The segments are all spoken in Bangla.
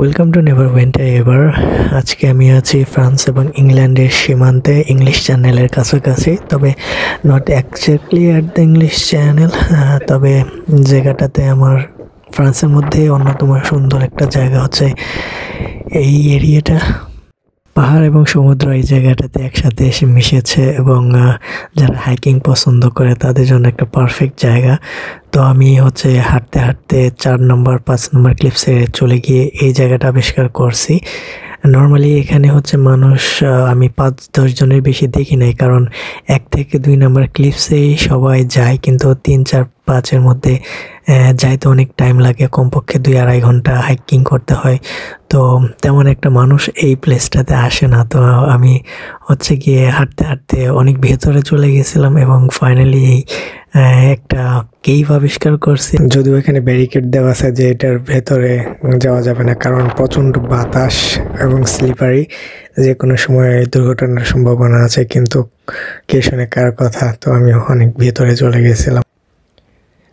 Welcome to never went ever. আজকে আমি আছি ফ্রান্স এবং ইংল্যান্ডের সীমান্তে ইংলিশ চ্যানেলের কাছাকাছি, তবে not exactly at the English channel. তবে জায়গাটাতে আমার ফ্রান্সের মধ্যে অন্যতম সুন্দর একটা জায়গা হচ্ছে এই এরিয়াটা। পাহাড় এবং সমুদ্র এই জায়গাটাতে একসাথে এসে মিশেছে এবং যারা হাইকিং পছন্দ করে তাদের জন্য একটা পারফেক্ট জায়গা। তো আমি হাঁটতে হাঁটতে 4 নম্বর 5 নম্বর ক্লিপসে চলে গিয়ে এই জায়গাটা আবিষ্কার করছি। নর্মালি এখানে মানুষ আমি 5-10 জনের বেশি দেখি নাই, কারণ 1 থেকে 2 নম্বর ক্লিপসেই সবাই যায়, কিন্তু 3-4-5-এর মধ্যে যাইতে অনেক টাইম লাগে, কমপক্ষে 2-2.5 ঘন্টা হাইকিং করতে হয়। তো তেমন একটা মানুষ এই প্লেসটাতে আসে না। তো আমি গিয়ে হাঁটতে হাঁটতে অনেক ভেতরে চলে গেছিলাম এবং ফাইনালি একটা কেভ আবিষ্কার করছি। যদিও এখানে ব্যারিকেড দেওয়া আছে যে এটার ভেতরে যাওয়া যাবে না, কারণ প্রচণ্ড বাতাস এবং স্লিপারি, যে কোনো সময় দুর্ঘটনার সম্ভাবনা আছে। কিন্তু কে শুনে কার কথা। তো আমি অনেক ভেতরে চলে গেছিলাম।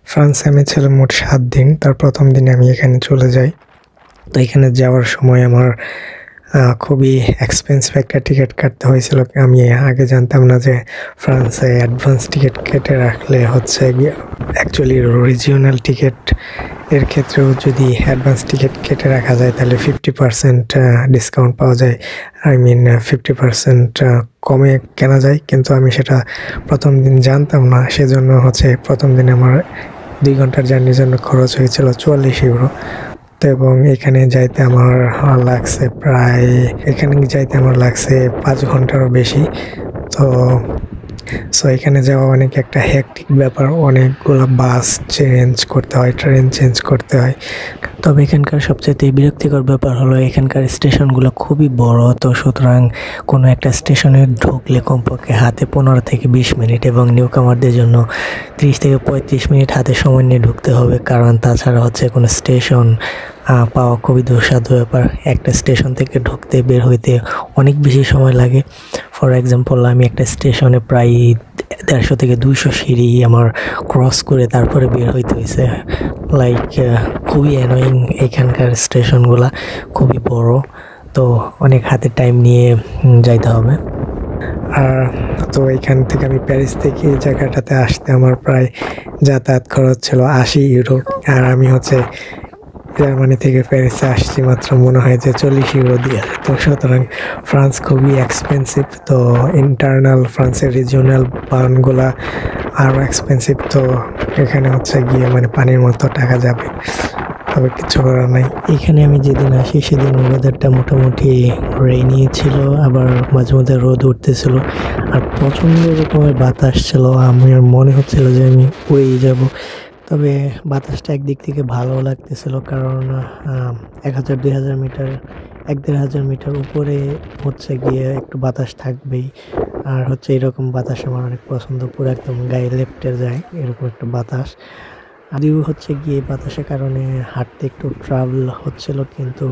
ফ্রান্সে আমি ছিলাম মোট 7 দিন। তার প্রথম দিনে আমি এখানে চলে যাই। তো এখানে যাওয়ার সময় আমার খুবই এক্সপেন্সিভ একটা টিকিট কাটতে হয়েছিল। আমি আগে জানতাম না যে ফ্রান্সে অ্যাডভান্স টিকিট কেটে রাখলে অ্যাকচুয়ালি রিজিওনাল টিকিট এর ক্ষেত্রেও যদি অ্যাডভান্স টিকিট কেটে রাখা যায় তাহলে 50% ডিসকাউন্ট পাওয়া যায়। 50% কমে কেনা যায়। কিন্তু আমি সেটা প্রথম দিন জানতাম না, সেজন্য প্রথম দিন আমার 2 ঘন্টার জার্নির জন্য খরচ হয়েছিল 44 ইউরো। তো এবং এখানে যাইতে আমার লাগছে 5 ঘন্টারও বেশি। তো এখানে যাওয়া অনেক একটা হেক্টিক ব্যাপার। অনেকগুলো বাস চেঞ্জ করতে হয়, ট্রেন চেঞ্জ করতে হয়। তবে এখানকার সবচেয়ে বিরক্তিকর ব্যাপার হলো এখানকার স্টেশনগুলো খুবই বড়। তো সুতরাং কোনো একটা স্টেশনে ঢুকলে কমপক্ষে হাতে 15 থেকে 20 মিনিট এবং নিউকামারদের জন্য 30 থেকে 35 মিনিট হাতে সময় নিয়ে ঢুকতে হবে, কারণ তাছাড়া কোনো স্টেশন পাওয়া খুবই দুঃসাধ্য ব্যাপার। একটা স্টেশন থেকে ঢুকতে বের হইতে অনেক বেশি সময় লাগে। ফর এক্সাম্পল, আমি একটা স্টেশনে প্রায় 150 থেকে 200 সিঁড়ি আমার ক্রস করে তারপরে বের হইতে হয়েছে। খুবই অ্যানোয়িং। এখানকার স্টেশনগুলা খুবই বড়, তো অনেক হাতে টাইম নিয়ে যাইতে হবে। আর তো এখান থেকে আমি প্যারিস থেকে এই জায়গাটাতে আসতে আমার প্রায় যাতায়াত খরচ ছিল 80 ইউরো। আর আমি জার্মানি থেকে প্যারিসে আসছি মাত্র মনে হয় যে 40 ইউরো দিয়ে। তো সুতরাং ফ্রান্স খুবই এক্সপেন্সিভ। তো ইন্টারনাল ফ্রান্সের রিজিওনাল বানগুলা আরও এক্সপেন্সিভ। তো এখানে গিয়ে পানির মতো টাকা যাবে, তবে কিছু করার নাই। এখানে আমি যেদিন আসি সেদিন ওয়েদারটা মোটামুটি রেইনি ছিল, আবার মাঝে মধ্যে রোদ উঠতেছিল আর প্রচণ্ড রকমের বাতাস ছিল। আমার মনে হচ্ছিল যে আমি উড়েই যাব। তবে বাতাসটা একদিক থেকে ভালো লাগতেছিল, কারণ 1000-2000 মিটার 1500 মিটার উপরে গিয়ে একটু বাতাস থাকবেই। আর এরকম বাতাস আমার অনেক পছন্দ, পুরো একদম গায়ে লেপ্টে যায় এরকম একটা বাতাস। যদিও গিয়ে বাতাসের কারণে হাঁটতে একটু ট্রাভেল হচ্ছিল, কিন্তু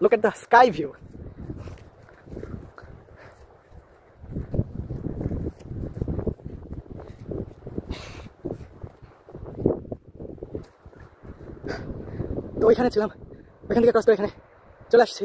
look at the sky view. তো ওইখানে ছিলাম, ওইখান থেকে ক্রস করে এখানে চলে আসছি।